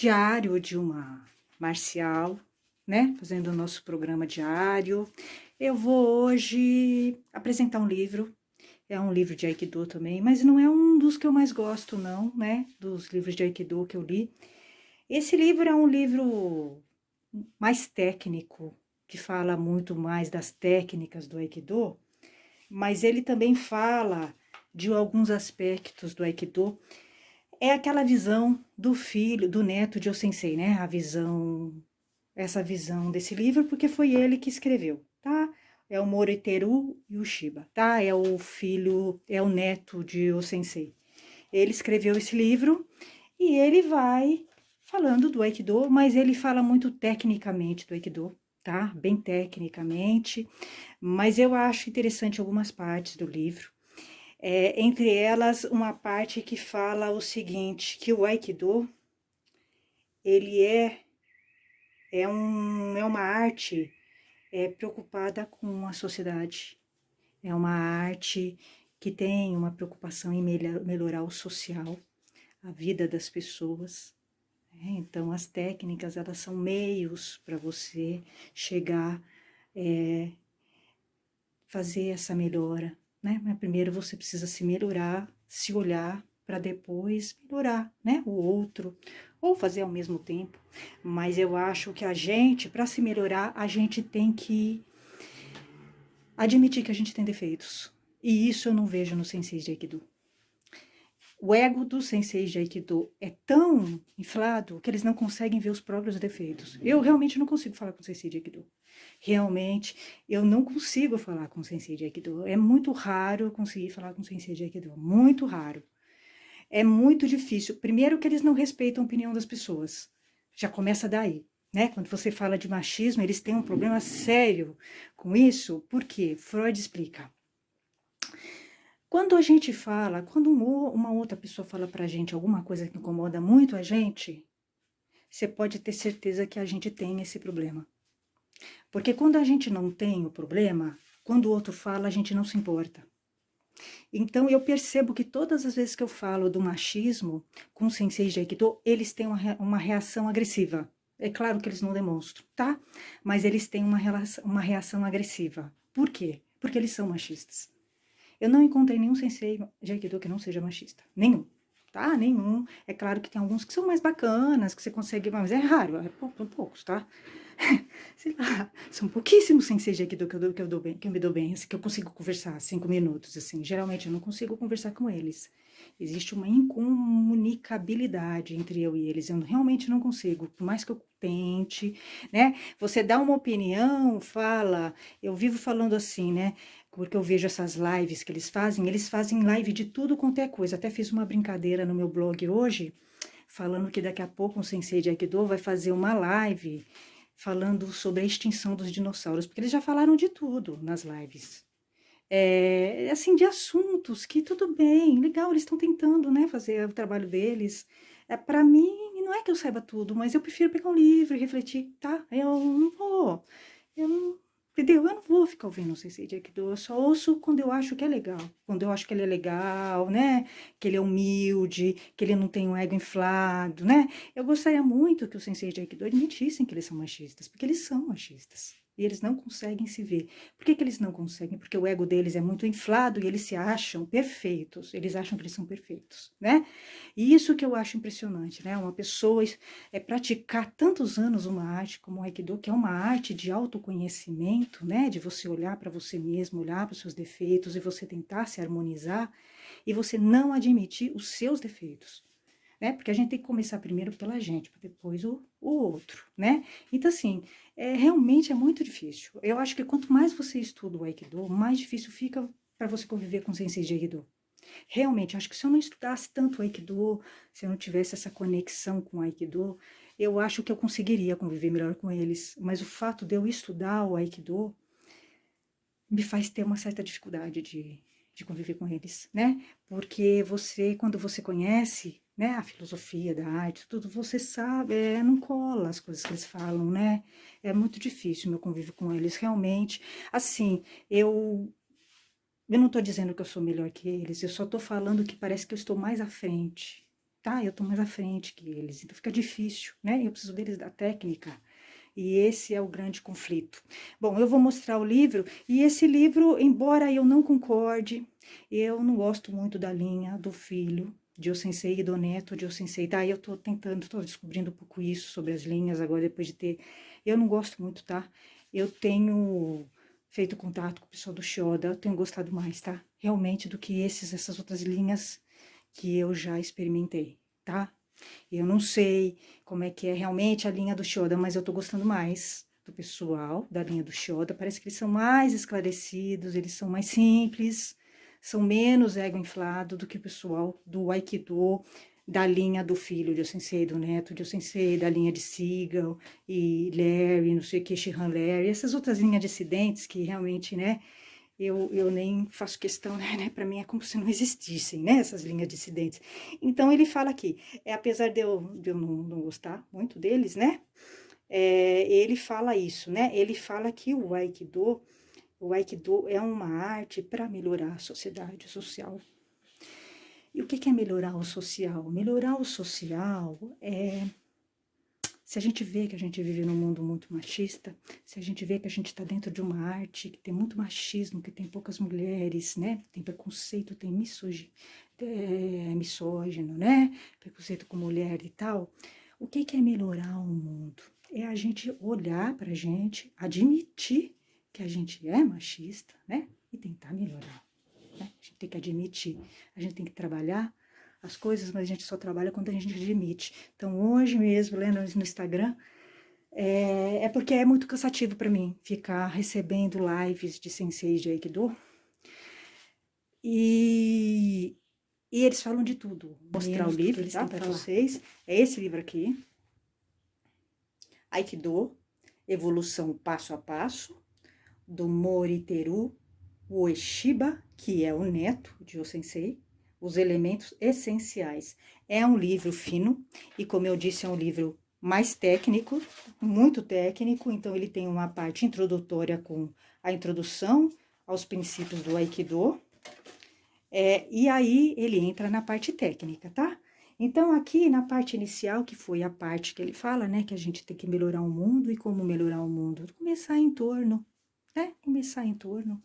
diário de uma marcial, né? Fazendo o nosso programa diário. Eu vou hoje apresentar um livro. É um livro de Aikido também, mas não é um dos que eu mais gosto, não, né? Dos livros de Aikido que eu li. Esse livro é um livro mais técnico, que fala muito mais das técnicas do Aikido, mas ele também fala de alguns aspectos do Aikido. É aquela visão do filho, do neto de O-sensei, né? Essa visão desse livro, porque foi ele que escreveu, tá? É o Moriteru Yushiba, tá? É o filho, é o neto de O-sensei. Ele escreveu esse livro e ele vai falando do Aikido, mas ele fala muito tecnicamente do Aikido, tá? Bem tecnicamente, mas eu acho interessante algumas partes do livro. Entre elas, uma parte que fala o seguinte, que o Aikido, ele é uma arte preocupada com a sociedade. É uma arte que tem uma preocupação em melhorar o social, a vida das pessoas. Então, as técnicas, elas são meios para você chegar, fazer essa melhora, né? Mas primeiro você precisa se melhorar, se olhar para depois melhorar, né? O outro, ou fazer ao mesmo tempo. Mas eu acho que a gente, para se melhorar, a gente tem que admitir que a gente tem defeitos. E isso eu não vejo no Sensei de Aikido. O ego dos senseis de Aikido é tão inflado que eles não conseguem ver os próprios defeitos. Eu realmente não consigo falar com o sensei de Aikido. Realmente, eu não consigo falar com o sensei de Aikido. É muito raro eu conseguir falar com o sensei de Aikido. Muito raro. É muito difícil. Primeiro que eles não respeitam a opinião das pessoas. Já começa daí. Né? Quando você fala de machismo, eles têm um problema sério com isso. Por quê? Freud explica. Quando a gente fala, quando uma outra pessoa fala pra gente alguma coisa que incomoda muito a gente, você pode ter certeza que a gente tem esse problema. Porque quando a gente não tem o problema, quando o outro fala, a gente não se importa. Então eu percebo que todas as vezes que eu falo do machismo com os senseis de Aikido, eles têm uma reação agressiva. É claro que eles não demonstram, tá? Mas eles têm uma reação agressiva. Por quê? Porque eles são machistas. Eu não encontrei nenhum sensei de Aikido que não seja machista. Nenhum. Tá? Nenhum. É claro que tem alguns que são mais bacanas, que você consegue, mas é raro, são poucos, tá? Sei lá, são pouquíssimos senseis de Aikido que eu me dou bem, assim, que eu consigo conversar 5 minutos, assim. Geralmente eu não consigo conversar com eles. Existe uma incomunicabilidade entre eu e eles. Eu realmente não consigo, por mais que eu tente, né? Você dá uma opinião, fala. Eu vivo falando assim, né? Porque eu vejo essas lives que eles fazem live de tudo quanto é coisa. Até fiz uma brincadeira no meu blog hoje, falando que daqui a pouco um sensei de Aikido vai fazer uma live falando sobre a extinção dos dinossauros, porque eles já falaram de tudo nas lives. Assim, de assuntos que tudo bem, legal, eles estão tentando, né, fazer o trabalho deles. Para mim, não é que eu saiba tudo, mas eu prefiro pegar um livro e refletir, tá? Eu não, entendeu? Eu não vou ficar ouvindo o Sensei de Aikido, eu só ouço quando eu acho que é legal. Quando eu acho que ele é legal, né? Que ele é humilde, que ele não tem um ego inflado, né? Eu gostaria muito que os Sensei de Aikido admitissem que eles são machistas, porque eles são machistas. E eles não conseguem se ver. Por que eles não conseguem? Porque o ego deles é muito inflado e eles se acham perfeitos. Eles acham que eles são perfeitos, né? E isso que eu acho impressionante, né? Uma pessoa praticar tantos anos uma arte como o Aikido, que é uma arte de autoconhecimento, né? De você olhar para você mesmo, olhar para os seus defeitos e você tentar se harmonizar e você não admitir os seus defeitos. Né? Porque a gente tem que começar primeiro pela gente, para depois o outro, né? Então, assim, realmente é muito difícil. Eu acho que quanto mais você estuda o Aikido, mais difícil fica para você conviver com o Sensei de Aikido. Realmente, acho que se eu não estudasse tanto o Aikido, se eu não tivesse essa conexão com o Aikido, eu acho que eu conseguiria conviver melhor com eles. Mas o fato de eu estudar o Aikido me faz ter uma certa dificuldade de conviver com eles, né? Porque você, quando você conhece, né, a filosofia da arte, tudo, você sabe, não cola as coisas que eles falam, né? É muito difícil o meu convívio com eles, realmente. Assim, eu não estou dizendo que eu sou melhor que eles, eu só estou falando que parece que eu estou mais à frente, tá? Eu tô mais à frente que eles, então fica difícil, né? Eu preciso deles da técnica. E esse é o grande conflito. Bom, eu vou mostrar o livro, e esse livro, embora eu não concorde, eu não gosto muito da linha do filho de O Sensei e do neto de O Sensei, tá? Eu tô tentando, tô descobrindo um pouco isso sobre as linhas agora, depois de ter... Eu não gosto muito, tá? Eu tenho feito contato com o pessoal do Shoda, eu tenho gostado mais, tá? Realmente do que essas outras linhas que eu já experimentei, tá? Eu não sei como é que é realmente a linha do Shoda, mas eu tô gostando mais do pessoal da linha do Shoda. Parece que eles são mais esclarecidos, eles são mais simples, são menos ego inflado do que o pessoal do Aikido, da linha do filho de O Sensei, do neto de O Sensei, da linha de Seagal e Larry, não sei o que, Shihan Larry, essas outras linhas dissidentes que realmente, né, eu nem faço questão, né? Para mim é como se não existissem, né? Essas linhas dissidentes. Então ele fala aqui, apesar de eu não gostar muito deles, né? Ele fala isso, né? Ele fala que o Aikido é uma arte para melhorar a sociedade social. E o que é melhorar o social? Melhorar o social é... Se a gente vê que a gente vive num mundo muito machista, se a gente vê que a gente está dentro de uma arte que tem muito machismo, que tem poucas mulheres, né? Tem preconceito, tem misógino, né? Preconceito com mulher e tal. O que é melhorar o mundo? É a gente olhar pra gente, admitir que a gente é machista, né? E tentar melhorar, né? A gente tem que admitir, a gente tem que trabalhar as coisas, mas a gente só trabalha quando a gente admite. Então, hoje mesmo, lendo no Instagram, porque é muito cansativo para mim ficar recebendo lives de senseis de Aikido. E eles falam de tudo. Vou mostrar o livro, tá, para vocês. É esse livro aqui. Aikido, Evolução Passo a Passo, do Moriteru Ueshiba, que é o neto de O Sensei. Os elementos essenciais. É um livro fino e, como eu disse, é um livro mais técnico, muito técnico. Então, ele tem uma parte introdutória com a introdução aos princípios do Aikido. E aí, ele entra na parte técnica, tá? Então, aqui na parte inicial, que foi a parte que ele fala, né? Que a gente tem que melhorar o mundo. E como melhorar o mundo? Começar em torno, né? Começar em torno.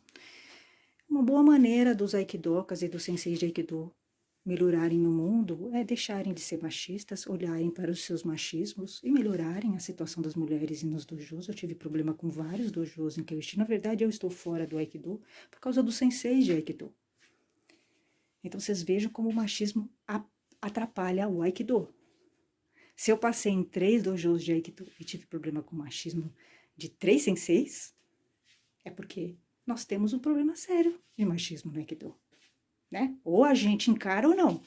Uma boa maneira dos aikidokas e dos senseis de aikido melhorarem o mundo é deixarem de ser machistas, olharem para os seus machismos e melhorarem a situação das mulheres nos dojos. Eu tive problema com vários dojos em que eu estive. Na verdade, eu estou fora do aikido por causa dos senseis de aikido. Então, vocês vejam como o machismo atrapalha o aikido. Se eu passei em 3 dojos de aikido e tive problema com machismo de 3 senseis, é porque nós temos um problema sério de machismo no Aikido, né? Ou a gente encara ou não.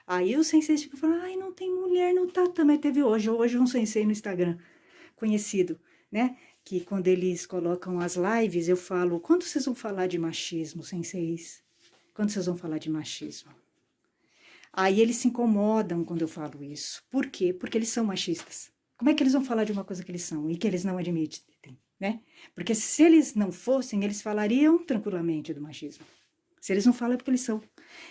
Aí os senseis ficam falando, ai, não tem mulher no tatame. Teve hoje um sensei no Instagram, conhecido, né? Que quando eles colocam as lives, eu falo, quando vocês vão falar de machismo, senseis? Quando vocês vão falar de machismo? Aí eles se incomodam quando eu falo isso. Por quê? Porque eles são machistas. Como é que eles vão falar de uma coisa que eles são e que eles não admitem? Né? Porque se eles não fossem, eles falariam tranquilamente do machismo. Se eles não falam é porque eles são.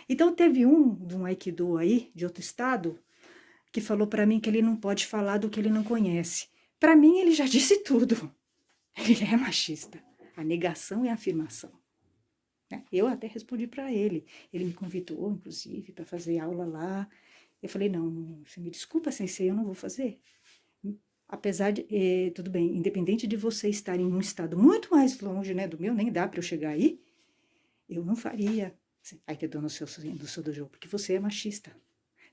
Então teve de um Aikido aí, de outro estado, que falou para mim que ele não pode falar do que ele não conhece. Para mim ele já disse tudo. Ele é machista. A negação é a afirmação. Né? Eu até respondi para ele. Ele me convidou, inclusive, para fazer aula lá. Eu falei, não, você me desculpa, sensei, eu não vou fazer. Apesar de, tudo bem, independente de você estar em um estado muito mais longe, né, do meu, nem dá para eu chegar aí, eu não faria Aikido no seu dojo, porque você é machista.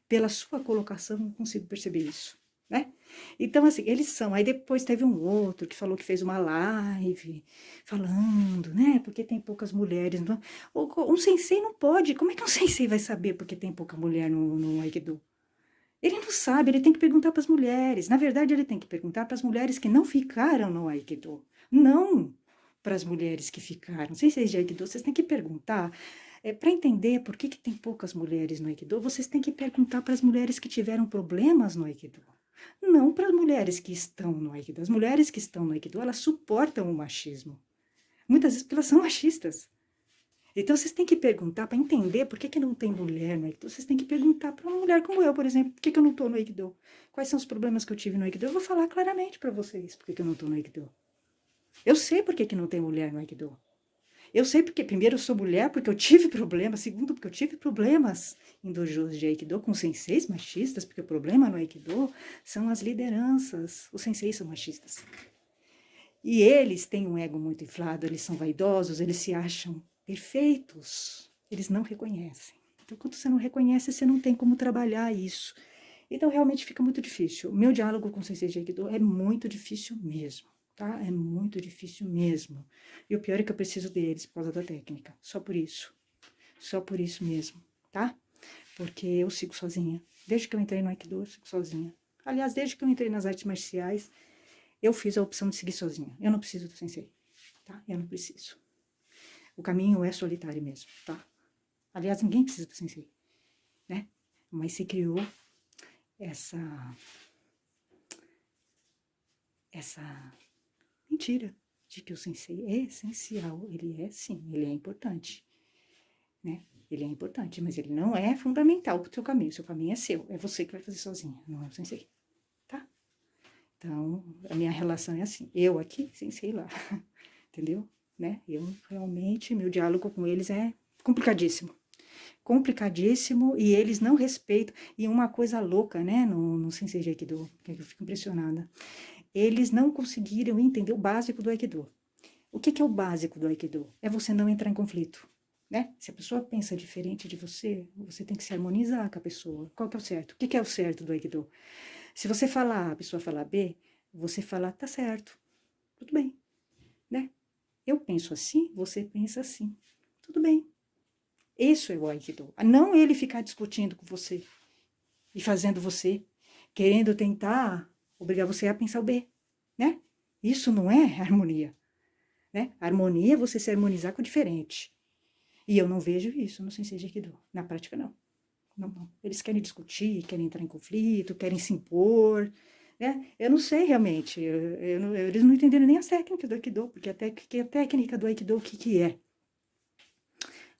Pela sua colocação, eu consigo perceber isso, né? Então, assim, eles são. Aí depois teve um outro que falou que fez uma live falando, né, porque tem poucas mulheres. Um sensei não pode, como é que um sensei vai saber porque tem pouca mulher no Aikido? Ele não sabe, ele tem que perguntar para as mulheres. Na verdade, ele tem que perguntar para as mulheres que não ficaram no Aikido. Não para as mulheres que ficaram. Se vocês de Aikido, vocês têm que perguntar. Para entender por que tem poucas mulheres no Aikido, vocês têm que perguntar para as mulheres que tiveram problemas no Aikido. Não para as mulheres que estão no Aikido. As mulheres que estão no Aikido, elas suportam o machismo. Muitas vezes porque elas são machistas. Então, vocês têm que perguntar, para entender por que não tem mulher no Aikido, vocês têm que perguntar para uma mulher como eu, por exemplo, por que eu não estou no Aikido? Quais são os problemas que eu tive no Aikido? Eu vou falar claramente para vocês por que eu não estou no Aikido. Eu sei por que não tem mulher no Aikido. Eu sei porque, primeiro, eu sou mulher porque eu tive problemas, segundo, porque eu tive problemas em dojos de Aikido com senseis machistas, porque o problema no Aikido são as lideranças, os senseis são machistas. E eles têm um ego muito inflado, eles são vaidosos, eles se acham perfeitos, eles não reconhecem. Então, quando você não reconhece, você não tem como trabalhar isso. Então, realmente fica muito difícil. O meu diálogo com o sensei de Aikido é muito difícil mesmo, tá? É muito difícil mesmo. E o pior é que eu preciso deles por causa da técnica. Só por isso. Só por isso mesmo, tá? Porque eu sigo sozinha. Desde que eu entrei no Aikido, eu sigo sozinha. Aliás, desde que eu entrei nas artes marciais, eu fiz a opção de seguir sozinha. Eu não preciso do sensei, tá? Eu não preciso. O caminho é solitário mesmo, tá? Aliás, ninguém precisa do sensei, né? Mas se criou essa mentira de que o sensei é essencial. Ele é, sim, ele é importante, né? Ele é importante, mas ele não é fundamental para o seu caminho. O seu caminho é seu, é você que vai fazer sozinha, não é o sensei, tá? Então, a minha relação é assim, eu aqui, sensei lá, entendeu? Né? Eu realmente, meu diálogo com eles é complicadíssimo. Complicadíssimo, e eles não respeitam. E uma coisa louca, né, no Sensei de Aikido, que eu fico impressionada, eles não conseguiram entender o básico do Aikido. O que é o básico do Aikido? É você não entrar em conflito, né? Se a pessoa pensa diferente de você, você tem que se harmonizar com a pessoa. Qual que é o certo? O que é o certo do Aikido? Se você falar A, a pessoa falar B, você falar, tá certo, tudo bem, né? Eu penso assim, você pensa assim, tudo bem. Isso é o Aikido. Não ele ficar discutindo com você e fazendo você, querendo tentar obrigar você a pensar o B, né? Isso não é harmonia, né? Harmonia é você se harmonizar com o diferente. E eu não vejo isso no Sensei de Aikido. Na prática, não. Não. Eles querem discutir, querem entrar em conflito, querem se impor, né? Eu não sei realmente. Eles não entenderam nem as técnicas do Aikido, porque a técnica do Aikido, o que é?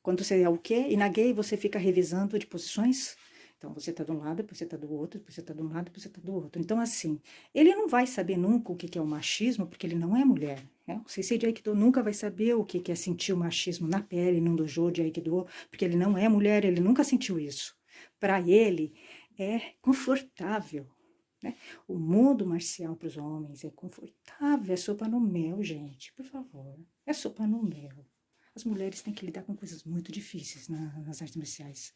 Quando você é o quê? E na gay você fica revisando de posições. Então, você tá de um lado, depois você tá do outro, depois você tá de um lado, depois você tá do outro. Então, assim, ele não vai saber nunca o que é o machismo, porque ele não é mulher, né? O sensei de Aikido nunca vai saber o que é sentir o machismo na pele, num dojo de Aikido, porque ele não é mulher, ele nunca sentiu isso. Para ele, é confortável, né? O mundo marcial para os homens é confortável, é sopa no mel, gente, por favor. É sopa no mel. As mulheres têm que lidar com coisas muito difíceis nas artes marciais.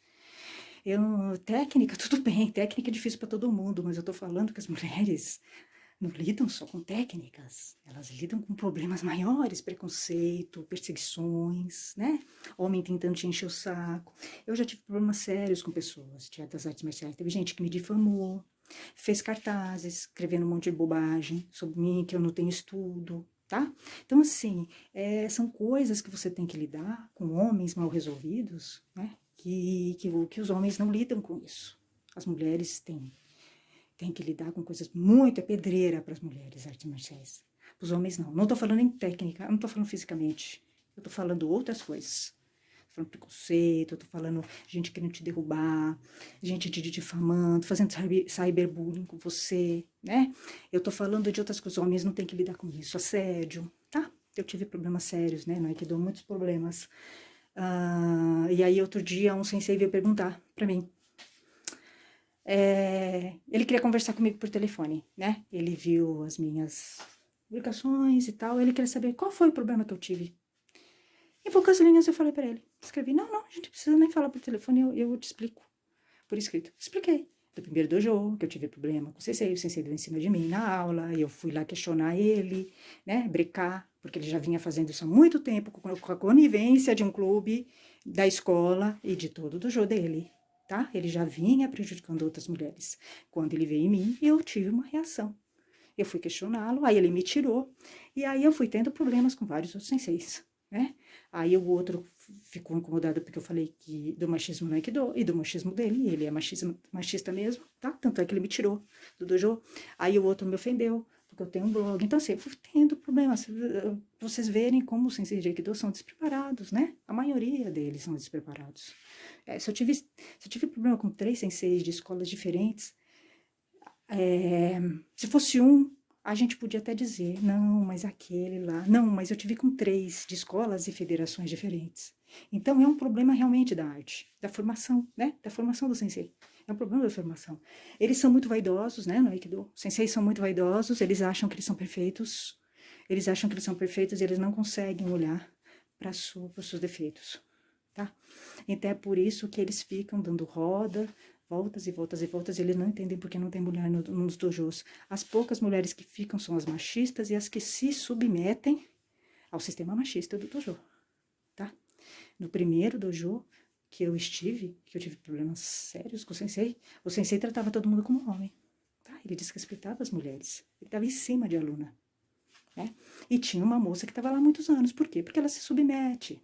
Técnica, tudo bem, técnica é difícil para todo mundo, mas eu tô falando que as mulheres não lidam só com técnicas, elas lidam com problemas maiores, preconceito, perseguições, né? Homem tentando te encher o saco. Eu já tive problemas sérios com pessoas das artes marciais. Teve gente que me difamou, fez cartazes, escrevendo um monte de bobagem sobre mim, que eu não tenho estudo, tá? Então, assim, são coisas que você tem que lidar com homens mal resolvidos, né? Que os homens não lidam com isso. As mulheres têm que lidar com coisas muito, é pedreira para as mulheres, artes marciais. Para os homens, não. Não estou falando em técnica, não estou falando fisicamente. Eu estou falando outras coisas. Estou falando preconceito, estou falando gente querendo te derrubar, gente te difamando, fazendo cyberbullying com você, né? Eu estou falando de outras coisas. Os homens não têm que lidar com isso. Assédio, tá? Eu tive problemas sérios, né? Não é que dou muitos problemas. E aí, outro dia, um sensei veio perguntar para mim. Ele queria conversar comigo por telefone, né? Ele viu as minhas publicações e tal. Ele queria saber qual foi o problema que eu tive. Em poucas linhas eu falei para ele. Escrevi, não, a gente precisa nem falar por telefone, eu te explico. Por escrito. Expliquei. Do primeiro dojo, que eu tive problema com o sensei deu em cima de mim na aula, e eu fui lá questionar ele, né, brecar, porque ele já vinha fazendo isso há muito tempo, com a conivência de um clube, da escola e de todo o dojo dele, tá? Ele já vinha prejudicando outras mulheres. Quando ele veio em mim, eu tive uma reação. Eu fui questioná-lo, aí ele me tirou, e aí eu fui tendo problemas com vários outros senseis, né? Aí o outro ficou incomodado porque eu falei que do machismo no Aikido e do machismo dele, ele é machista mesmo, tá? Tanto é que ele me tirou do dojo. Aí o outro me ofendeu, porque eu tenho um blog. Então, assim, eu fui tendo problemas. Vocês verem como os senseis de Aikido são despreparados, né? A maioria deles são despreparados. Se eu tive problema com 3 senseis de escolas diferentes, se fosse um, a gente podia até dizer, não, mas aquele lá. Não, mas eu tive com 3 de escolas e federações diferentes. Então, é um problema realmente da arte, da formação, né? Da formação do sensei. É um problema da formação. Eles são muito vaidosos, né, no Aikido. Os senseis são muito vaidosos, eles acham que eles são perfeitos. Eles acham que eles são perfeitos e eles não conseguem olhar para os seus defeitos, tá? Então, é por isso que eles ficam dando roda, voltas e voltas e voltas, e eles não entendem porque não tem mulher nos dojos. As poucas mulheres que ficam são as machistas e as que se submetem ao sistema machista do dojo, tá? No primeiro dojo que eu tive problemas sérios com o sensei tratava todo mundo como homem, tá? Ele desrespeitava as mulheres, ele estava em cima de aluna, né? E tinha uma moça que estava lá há muitos anos, por quê? Porque ela se submete,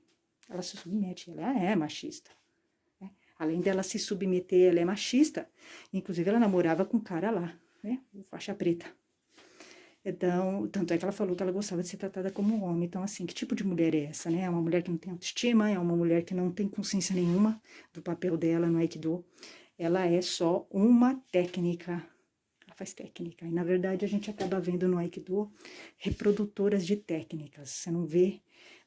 ela é machista. Além dela se submeter, ela é machista. Inclusive, ela namorava com um cara lá, né? O faixa preta. Então, tanto é que ela falou que ela gostava de ser tratada como um homem. Então, assim, que tipo de mulher é essa, né? É uma mulher que não tem autoestima, é uma mulher que não tem consciência nenhuma do papel dela no Aikido. Ela é só uma técnica. Ela faz técnica. E, na verdade, a gente acaba vendo no Aikido reprodutoras de técnicas. Você não vê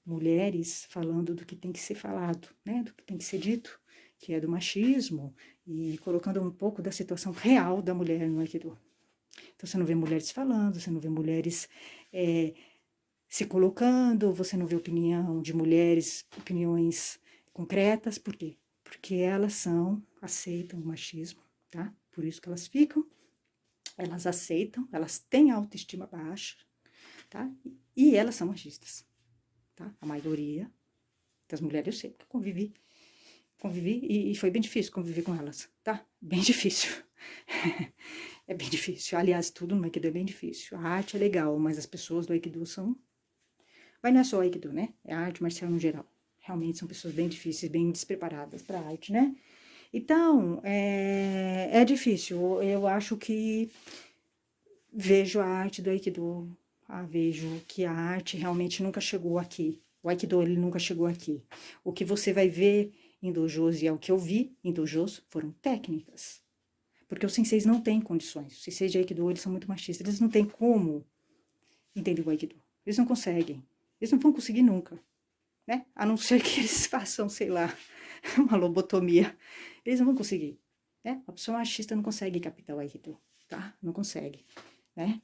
mulheres falando do que tem que ser falado, né? Do que tem que ser dito, que é do machismo, e colocando um pouco da situação real da mulher no Aikido. Então, você não vê mulheres falando, você não vê mulheres se colocando, você não vê opinião de mulheres, opiniões concretas, por quê? Porque elas aceitam o machismo, tá? Por isso que elas ficam, elas aceitam, elas têm autoestima baixa, tá? E elas são machistas, tá? A maioria das mulheres, eu sei, porque eu convivi e foi bem difícil conviver com elas, tá? Bem difícil. É bem difícil. Aliás, tudo no Aikido é bem difícil. A arte é legal, mas as pessoas do Aikido são... Mas não é só o Aikido, né? É a arte marcial no geral. Realmente são pessoas bem difíceis, bem despreparadas para a arte, né? Então, é difícil. Eu acho que vejo a arte do Aikido, vejo que a arte realmente nunca chegou aqui. O Aikido, ele nunca chegou aqui. O que você vai ver em dojos, e é o que eu vi em dojos, foram técnicas. Porque os senseis não têm condições. Os senseis de Aikido, eles são muito machistas. Eles não têm como entender o Aikido. Eles não conseguem. Eles não vão conseguir nunca, né? A não ser que eles façam, sei lá, uma lobotomia. Eles não vão conseguir, né? A pessoa machista não consegue captar o Aikido, tá? Não consegue, né?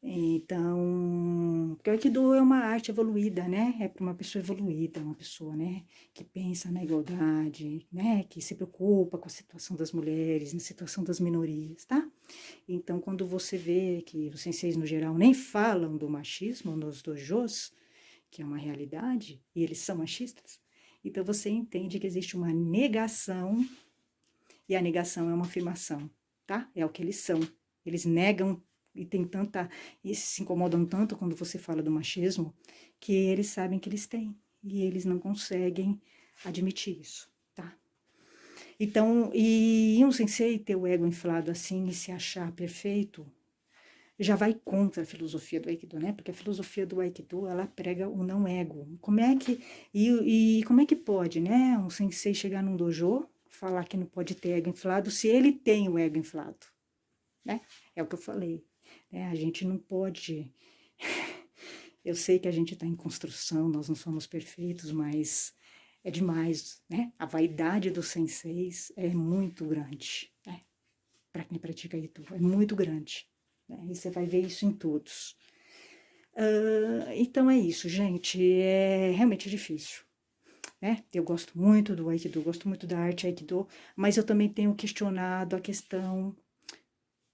Então, porque o Aikido é uma arte evoluída, né? É para uma pessoa evoluída, uma pessoa, né, que pensa na igualdade, né, que se preocupa com a situação das mulheres, na situação das minorias, tá? Então, quando você vê que os senseis, no geral, nem falam do machismo nos dojos, que é uma realidade, e eles são machistas, então você entende que existe uma negação, e a negação é uma afirmação, tá? É o que eles são. Eles negam e se incomodam tanto quando você fala do machismo, que eles sabem que eles têm, e eles não conseguem admitir isso, tá? Então, e um sensei ter o ego inflado assim e se achar perfeito, já vai contra a filosofia do Aikido, né? Porque a filosofia do Aikido, ela prega o não ego. Como é que pode, né? Um sensei chegar num dojo, falar que não pode ter ego inflado, se ele tem o ego inflado, né? É o que eu falei, né? A gente não pode... Eu sei que a gente está em construção, nós não somos perfeitos, mas é demais, né? A vaidade dos senseis é muito grande, né? Para quem pratica Aikido, é muito grande. Né? E você vai ver isso em todos. Então é isso, gente. É realmente difícil. Né? Eu gosto muito do Aikido, gosto muito da arte Aikido, mas eu também tenho questionado a questão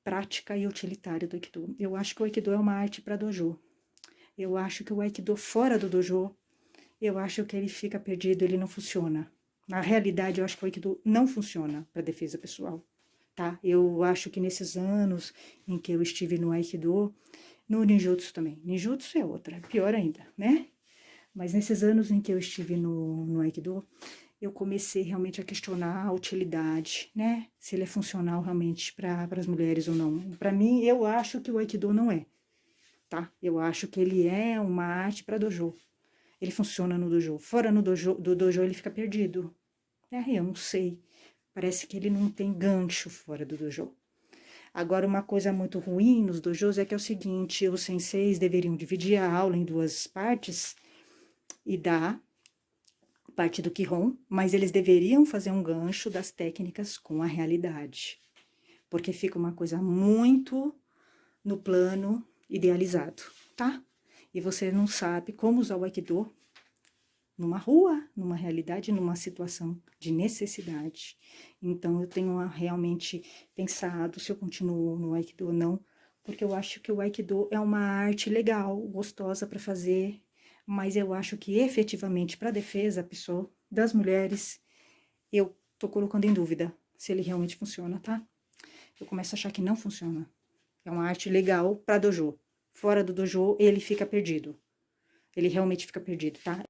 prática e utilitária do Aikido. Eu acho que o Aikido é uma arte para dojo. Eu acho que o Aikido fora do dojo, eu acho que ele fica perdido, ele não funciona. Na realidade, eu acho que o Aikido não funciona para defesa pessoal. Tá? Eu acho que nesses anos em que eu estive no Aikido, no Ninjutsu também. Ninjutsu é outra, é pior ainda, né? Mas nesses anos em que eu estive no Aikido, eu comecei realmente a questionar a utilidade, né? Se ele é funcional realmente para as mulheres ou não. Para mim, eu acho que o Aikido não é. tá? Eu acho que ele é uma arte para dojo. Ele funciona no dojo. Fora do dojo ele fica perdido. Eu não sei. Parece que ele não tem gancho fora do dojo. Agora, uma coisa muito ruim nos dojos é que é o seguinte, os senseis deveriam dividir a aula em duas partes e dar parte do Kihon, mas eles deveriam fazer um gancho das técnicas com a realidade, porque fica uma coisa muito no plano idealizado, tá? E você não sabe como usar o Aikido numa rua, numa realidade, numa situação de necessidade. Então, eu tenho realmente pensado se eu continuo no Aikido ou não, porque eu acho que o Aikido é uma arte legal, gostosa para fazer, mas eu acho que efetivamente para a defesa pessoal das mulheres, eu tô colocando em dúvida se ele realmente funciona, tá? Eu começo a achar que não funciona. É uma arte legal para dojo. Fora do dojo, ele fica perdido. Ele realmente fica perdido, tá?